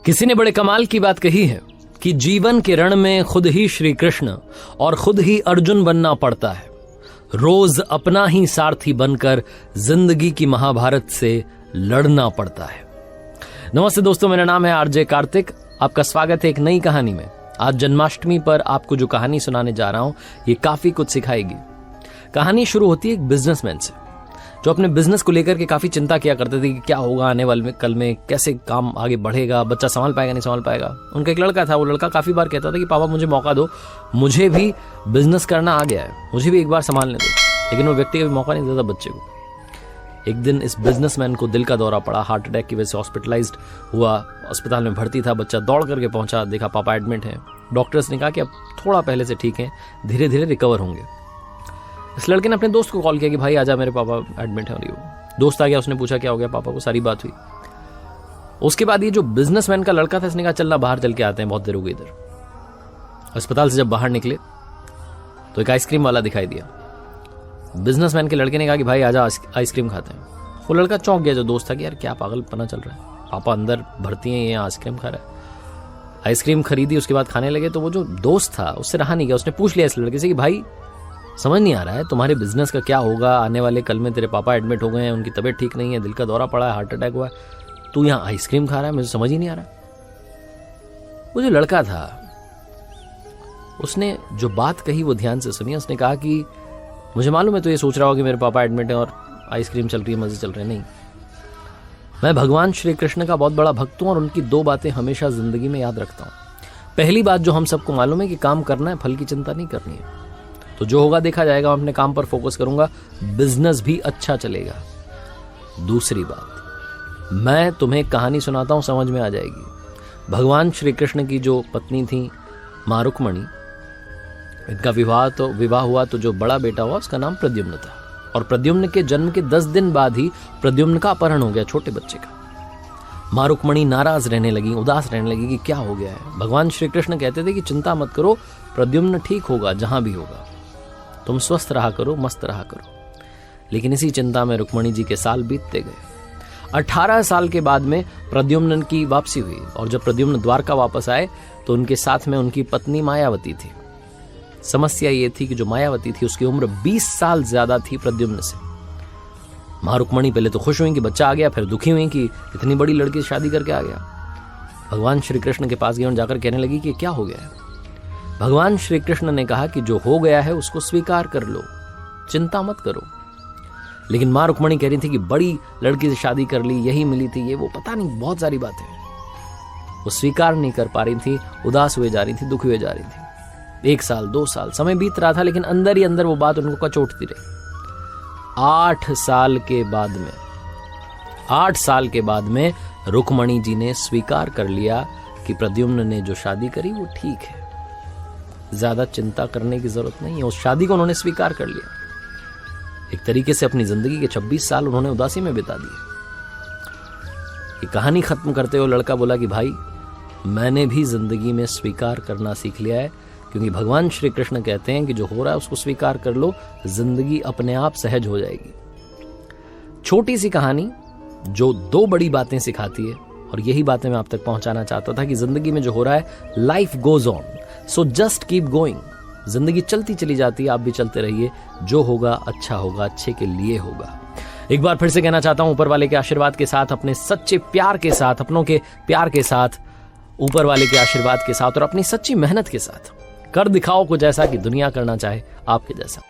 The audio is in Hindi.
किसी ने बड़े कमाल की बात कही है कि जीवन के रण में खुद ही श्री कृष्ण और खुद ही अर्जुन बनना पड़ता है। रोज अपना ही सारथी बनकर जिंदगी की महाभारत से लड़ना पड़ता है। नमस्ते दोस्तों, मेरा नाम है आरजे कार्तिक। आपका स्वागत है एक नई कहानी में। आज जन्माष्टमी पर आपको जो कहानी सुनाने जा रहा हूं ये काफी कुछ सिखाएगी। कहानी शुरू होती है एक बिजनेसमैन से जो अपने बिजनेस को लेकर के काफी चिंता किया करते थे कि क्या होगा आने वाले में, कल में कैसे काम आगे बढ़ेगा, बच्चा संभाल पाएगा नहीं संभाल पाएगा। उनका एक लड़का था, वो लड़का काफी बार कहता था कि पापा मुझे मौका दो, मुझे भी बिजनेस करना आ गया है, मुझे भी एक बार संभालने दो। लेकिन वो व्यक्ति का भी मौका नहीं देता बच्चे को। एक दिन इस बिजनेसमैन को दिल का दौरा पड़ा, हार्ट अटैक की वजह से हॉस्पिटलाइज्ड हुआ, अस्पताल में भर्ती था। बच्चा दौड़ करके पहुंचा, देखा पापा एडमिट हैं। डॉक्टर्स ने कहा कि अब थोड़ा पहले से ठीक है, धीरे धीरे रिकवर होंगे। इस लड़के ने अपने दोस्त को कॉल किया कि भाई आजा, मेरे पापा एडमिट है। और दोस्त आ गया, उसने पूछा क्या हो गया पापा को, सारी बात हुई। उसके बाद ये जो बिजनेसमैन का लड़का था इसने कहा चलना बाहर चल के आते हैं, बहुत देर हो गई इधर। अस्पताल से जब बाहर निकले तो एक आइसक्रीम वाला दिखाई दिया। बिजनेसमैन के लड़के ने कहा कि भाई आजा आइसक्रीम खाते हैं। वो लड़का चौंक गया जो दोस्त था कि यार क्या पागलपना चल रहा है, पापा अंदर भर्ती हैं, ये आइसक्रीम खा रहा है। आइसक्रीम खरीदी, उसके बाद खाने लगे। तो वो जो दोस्त था उससे रहा नहीं गया, उसने पूछ लिया इस लड़के से कि भाई समझ नहीं आ रहा है तुम्हारे बिजनेस का क्या होगा, आने वाले कल में तेरे पापा एडमिट हो गए हैं, उनकी तबीयत ठीक नहीं है, दिल का दौरा पड़ा है, हार्ट अटैक हुआ है, तू यहाँ आइसक्रीम खा रहा है, मुझे समझ ही नहीं आ रहा। वो जो लड़का था उसने जो बात कही वो ध्यान से सुनी। उसने कहा कि मुझे मालूम है तो ये सोच रहा हो कि मेरे पापा एडमिट है और आइसक्रीम चल रही है, मजे चल रहे हैं। नहीं, मैं भगवान श्री कृष्ण का बहुत बड़ा भक्त हूं और उनकी दो बातें हमेशा जिंदगी में याद रखता हूं। पहली बात जो हम सबको मालूम है कि काम करना है, फल की चिंता नहीं करनी है, तो जो होगा देखा जाएगा, मैं अपने काम पर फोकस करूंगा, बिजनेस भी अच्छा चलेगा। दूसरी बात, मैं तुम्हें कहानी सुनाता हूं, समझ में आ जाएगी। भगवान श्री कृष्ण की जो पत्नी थी मां रुक्मणी, इनका विवाह हुआ तो जो बड़ा बेटा हुआ उसका नाम प्रद्युम्न था। और प्रद्युम्न के जन्म के 10 दिन बाद ही प्रद्युम्न का अपहरण हो गया, छोटे बच्चे का। मां रुक्मणी नाराज रहने लगी, उदास रहने लगी कि क्या हो गया है। भगवान श्री कृष्ण कहते थे कि चिंता मत करो, प्रद्युम्न ठीक होगा, जहां भी होगा, तुम स्वस्थ रहा करो, मस्त रहा करो। लेकिन इसी चिंता में रुक्मणी जी के साल बीतते गए। 18 साल के बाद में प्रद्युम्न की वापसी हुई और जब प्रद्युम्न द्वारका वापस आए तो उनके साथ में उनकी पत्नी मायावती थी। समस्या ये थी कि जो मायावती थी उसकी उम्र 20 साल ज्यादा थी प्रद्युम्न से। मां रुक्मणी पहले तो खुश हुई कि बच्चा आ गया, फिर दुखी हुई कि इतनी बड़ी लड़की शादी करके आ गया। भगवान श्री कृष्ण के पास गई और जाकर कहने लगी कि क्या हो गया है। भगवान श्री कृष्ण ने कहा कि जो हो गया है उसको स्वीकार कर लो, चिंता मत करो। लेकिन मां रुक्मणी कह रही थी कि बड़ी लड़की से शादी कर ली, यही मिली थी, ये वो, पता नहीं बहुत सारी बातें वो स्वीकार नहीं कर पा रही थी, उदास हुए जा रही थी, दुखी हुए जा रही थी। 1 साल 2 साल समय बीत रहा था, लेकिन अंदर ही अंदर वो बात उनको कचोटती रही। 8 साल के बाद में रुक्मणी जी ने स्वीकार कर लिया कि प्रद्युम्न ने जो शादी करी वो ठीक है, ज्यादा चिंता करने की जरूरत नहीं है। उस शादी को उन्होंने स्वीकार कर लिया। एक तरीके से अपनी जिंदगी के 26 साल उन्होंने उदासी में बिता दिए। ये कहानी खत्म करते हुए लड़का बोला कि भाई मैंने भी जिंदगी में स्वीकार करना सीख लिया है, क्योंकि भगवान श्री कृष्ण कहते हैं कि जो हो रहा है उसको स्वीकार कर लो, जिंदगी अपने आप सहज हो जाएगी। छोटी सी कहानी जो 2 बड़ी बातें सिखाती है, और यही बातें मैं आप तक पहुंचाना चाहता था कि जिंदगी में जो हो रहा है, life goes on, so just keep going. जिंदगी चलती चली जाती है, आप भी चलते रहिए, जो होगा अच्छा होगा, अच्छे के लिए होगा। एक बार फिर से कहना चाहता हूं, ऊपर वाले के आशीर्वाद के साथ, अपने सच्चे प्यार के साथ, अपनों के प्यार के साथ, ऊपर वाले के आशीर्वाद के साथ और अपनी सच्ची मेहनत के साथ कर दिखाओ कुछ ऐसा कि दुनिया करना चाहे आपके जैसा।